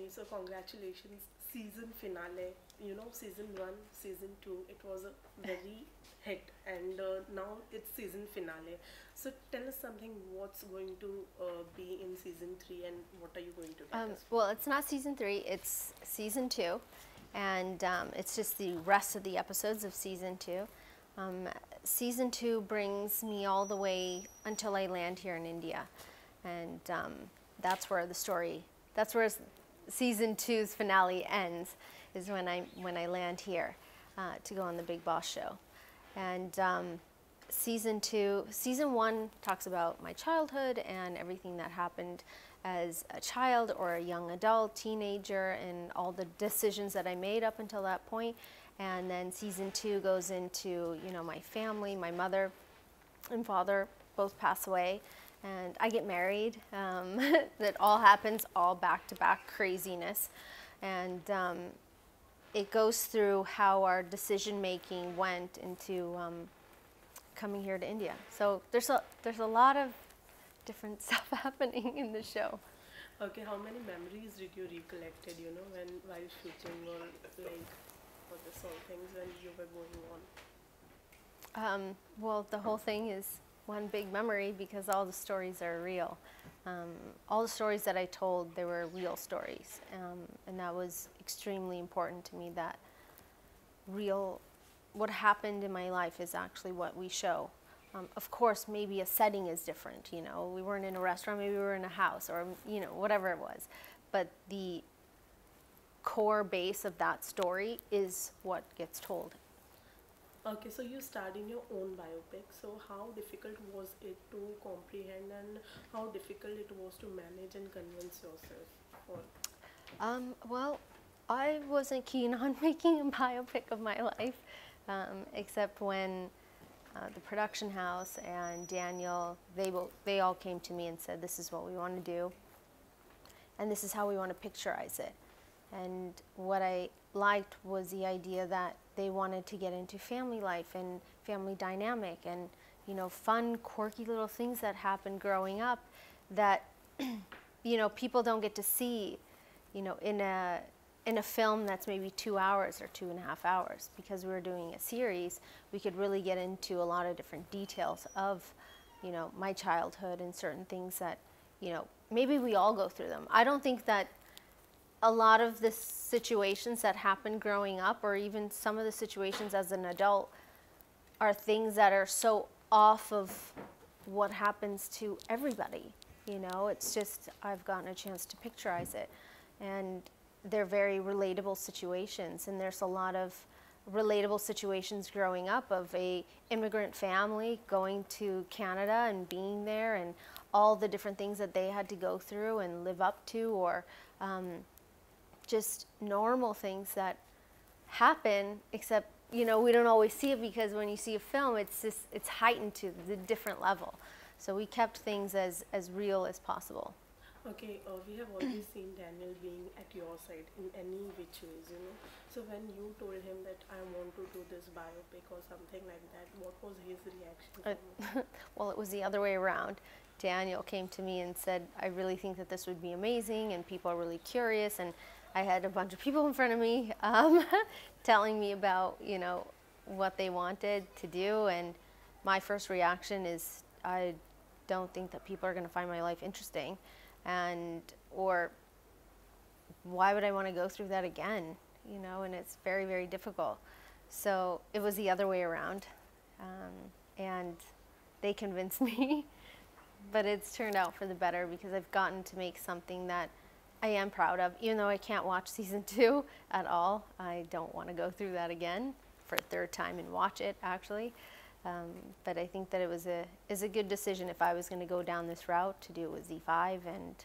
Okay, so congratulations, season finale. You know, season one, season two, it was a very hit, and now it's season finale. So tell us something. What's going to be in season three, and what are you going to get us? Well, it's not season 3, it's season 2, and it's just the rest of the episodes of season 2. Um, Season 2 brings me all the way until I land here in India, and that's where the story, that's where season two's finale ends, is when I land here to go on the Big Boss show. And season one talks about my childhood and everything that happened as a child or a young adult, teenager, and all the decisions that I made up until that point. And then season 2 goes into, you know, my family. My mother and father both pass away, and I get married. That all happens all back to back craziness, and it goes through how our decision making went into coming here to India. So there's a lot of different stuff happening in the show. Okay, how many memories did you recollected? You know, when while shooting or like for this whole things when you were going on? Well, the whole thing is one big memory because all the stories are real. All the stories that I told, they were real stories, and that was extremely important to me. That what happened in my life is actually what we show. Of course, maybe a setting is different. You know, we weren't in a restaurant, maybe we were in a house, or you know, whatever it was. But the core base of that story is what gets told. Okay, so you starred in your own biopic. So how difficult was it to comprehend, and how difficult it was to manage and convince yourself for? Well, I wasn't keen on making a biopic of my life, except when the production house and Daniel, they all came to me and said, this is what we want to do, and this is how we want to picturize it. And what I liked was the idea that they wanted to get into family life and family dynamic and, you know, fun, quirky little things that happen growing up that, you know, people don't get to see, you know, in a film that's maybe 2 hours or 2.5 hours. Because we were doing a series, we could really get into a lot of different details of, you know, my childhood and certain things that, you know, maybe we all go through them. I don't think that a lot of the situations that happen growing up, or even some of the situations as an adult, are things that are so off of what happens to everybody. You know, it's just, I've gotten a chance to picturize it. And they're very relatable situations. And there's a lot of relatable situations growing up of a immigrant family going to Canada and being there, and all the different things that they had to go through and live up to, or just normal things that happen, except, you know, we don't always see it because when you see a film, it's heightened to the different level. So we kept things as real as possible. Okay, we have always seen Daniel being at your side in any which ways, you know. So when you told him that I want to do this biopic or something like that, what was his reaction? Well, it was the other way around. Daniel came to me and said, I really think that this would be amazing and people are really curious, and I had a bunch of people in front of me telling me about, you know, what they wanted to do, and my first reaction is, I don't think that people are going to find my life interesting, and or why would I want to go through that again, you know, and it's very, very difficult. So it was the other way around, and they convinced me, but it's turned out for the better because I've gotten to make something that I am proud of. Even though I can't watch season 2 at all, I don't want to go through that again for a third time and watch it, actually. But I think that it was a good decision if I was going to go down this route, to do it with Z5 and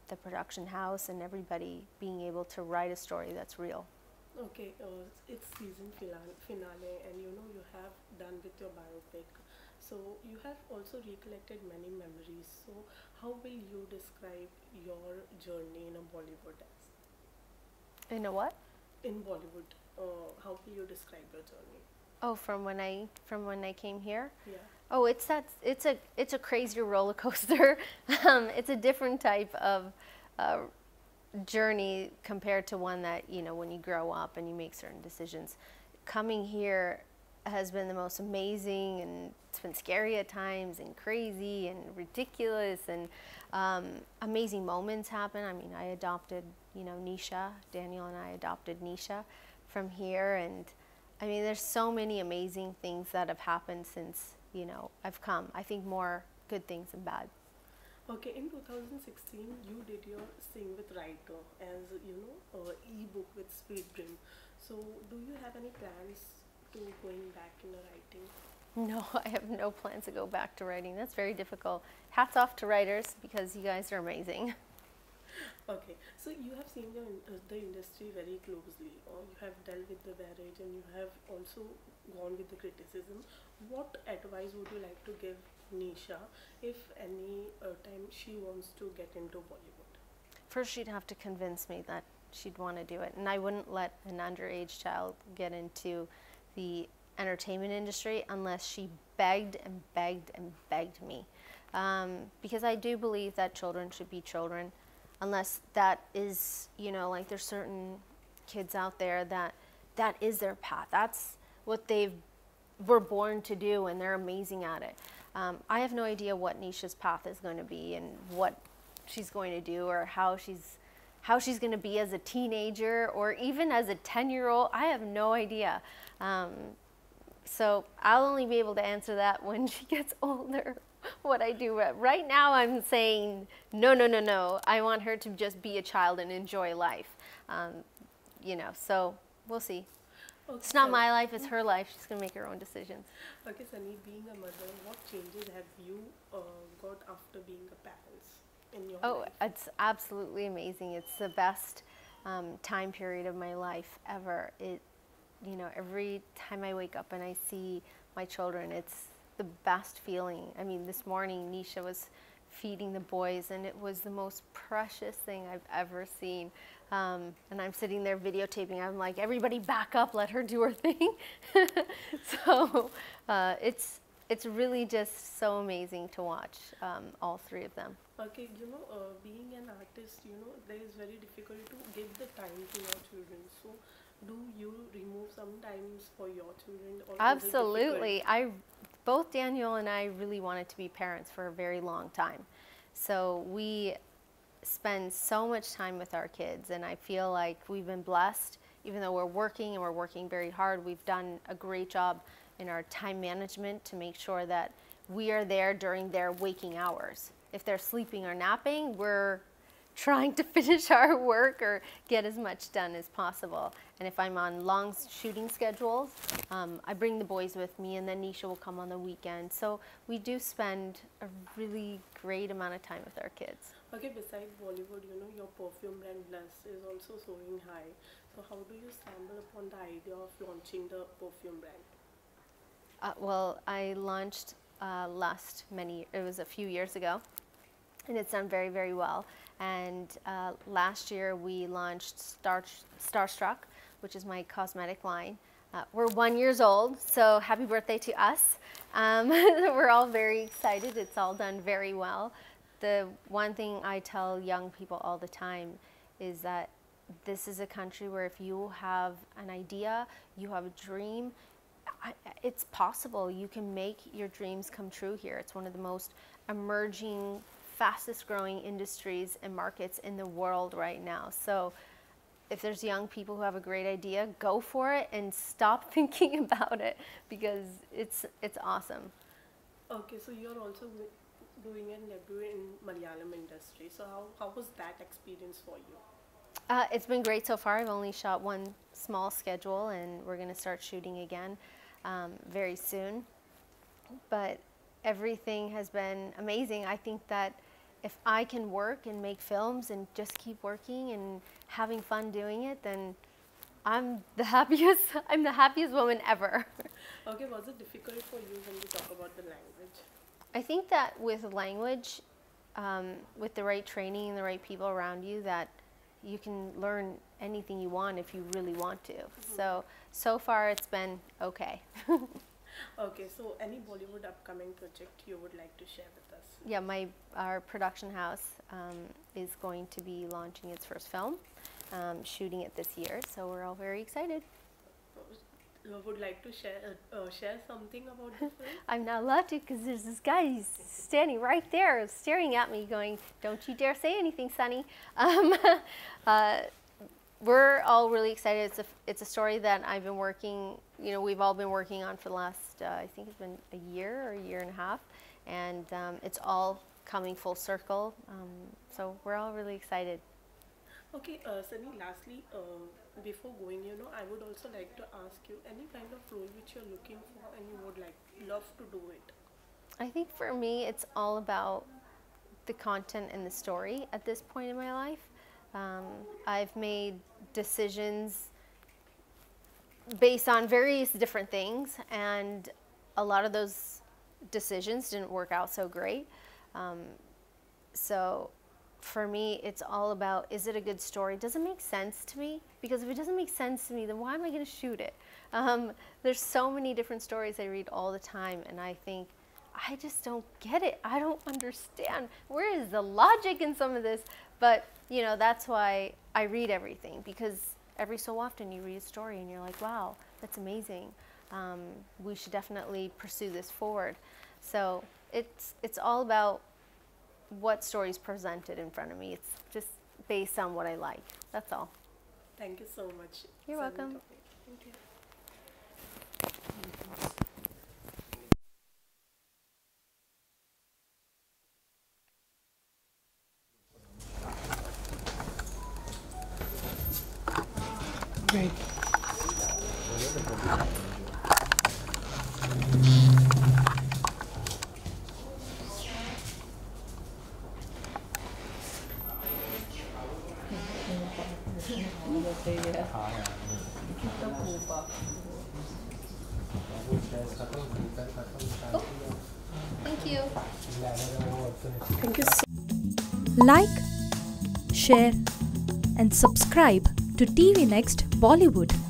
the production house and everybody being able to write a story that's real. Okay, it's season finale, and you know you have done with your biopic. So you have also recollected many memories. So how will you describe your journey in a Bollywood as? In a what? In Bollywood, how will you describe your journey? Oh, from when I came here? Yeah. Oh, it's a crazy roller coaster. It's a different type of journey compared to one that, you know, when you grow up and you make certain decisions. Coming here has been the most amazing, and it's been scary at times and crazy and ridiculous, and amazing moments happen. I mean, I adopted, you know, Nisha. Daniel and I adopted Nisha from here, and I mean, there's so many amazing things that have happened since, you know, I've come. I think more good things than bad. Okay, in 2016, you did your Sing with Writer as you know, ebook with Sweet Dream. So, do you have any plans to going back in the writing? No, I have no plans to go back to writing. That's very difficult. Hats off to writers because you guys are amazing. Okay, so you have seen the industry very closely, or you have dealt with the marriage and you have also gone with the criticism. What advice would you like to give Nisha if any time she wants to get into Bollywood? First, she'd have to convince me that she'd want to do it, and I wouldn't let an underage child get into the entertainment industry unless she begged and begged and begged me. Because I do believe that children should be children, unless that is, you know, like there's certain kids out there that is their path. That's what they were born to do, and they're amazing at it. I have no idea what Nisha's path is going to be and what she's going to do, or how she's going to be as a teenager or even as a 10-year-old. I have no idea. So I'll only be able to answer that when she gets older, what I do. Right now I'm saying, no, no, no, no. I want her to just be a child and enjoy life. You know, so we'll see. Okay, It's not Sunny. my life, it's her life. She's going to make her own decisions. Okay, Sunny, being a mother, what changes have you got after being a parent in your Oh, life? it's absolutely amazing. It's the best time period of my life ever. You know, every time I wake up and I see my children, it's the best feeling. I mean, this morning Nisha was feeding the boys, and it was the most precious thing I've ever seen. And I'm sitting there videotaping. I'm like, everybody back up, let her do her thing. So it's really just so amazing to watch all three of them. Okay, you know, being an artist, you know, there is very difficult to give the time to your children. So, do you remove some times for your children? Or is it Absolutely. difficult? Both Daniel and I really wanted to be parents for a very long time. So we spend so much time with our kids, and I feel like we've been blessed. Even though we're working and we're working very hard, we've done a great job in our time management to make sure that we are there during their waking hours. If they're sleeping or napping, we're trying to finish our work or get as much done as possible. And if I'm on long shooting schedules, I bring the boys with me, and then Nisha will come on the weekend. So we do spend a really great amount of time with our kids. Okay, besides Bollywood, you know, your perfume brand Bless is also soaring high. So, how do you stumble upon the idea of launching the perfume brand? Well, I launched it was a few years ago, and it's done very, very well. And last year we launched Starstruck, which is my cosmetic line. We're 1 year old, so happy birthday to us. We're all very excited. It's all done very well. The one thing I tell young people all the time is that this is a country where if you have an idea, you have a dream, it's possible. You can make your dreams come true here. It's one of the most emerging, fastest growing industries and markets in the world right now. So if there's young people who have a great idea, go for it and stop thinking about it, because it's awesome. Okay, so you're also doing a debut in Malayalam industry. So, how was that experience for you? It's been great so far. I've only shot one small schedule, and we're going to start shooting again very soon. But everything has been amazing. I think that if I can work and make films and just keep working and having fun doing it, then I'm the happiest. I'm the happiest woman ever. Okay, was it difficult for you when you talk about the language? I think that with language, with the right training and the right people around you, that you can learn anything you want if you really want to. So far it's been okay. Okay, so any Bollywood upcoming project you would like to share with us yeah, our production house is going to be launching its first film, shooting it this year. So we're all very excited. Would like to share something about the film? I'm not allowed to because there's this guy, he's standing right there staring at me going, don't you dare say anything, Sonny. We're all really excited. It's a story that I've been working, we've all been working on for the last, I think it's been a year or a year and a half. And it's all coming full circle. So we're all really excited. Okay, Sunny, lastly, before going, I would also like to ask you any kind of role which you're looking for and you would love to do it. I think for me, it's all about the content and the story at this point in my life. I've made decisions based on various different things, and a lot of those decisions didn't work out so great. So for me, it's all about, is it a good story? Does it make sense to me? Because if it doesn't make sense to me, then why am I going to shoot it? There's so many different stories I read all the time, and I think, I just don't get it. I don't understand. Where is the logic in some of this? But, that's why I read everything, because every so often you read a story and you're like, wow, that's amazing. We should definitely pursue this forward. So it's all about what stories presented in front of me. It's just based on what I like. That's all. Thank you so much. You're welcome. Thank you. Great. Thank you. Thank you so Like, share, and subscribe to TVNXT Bollywood.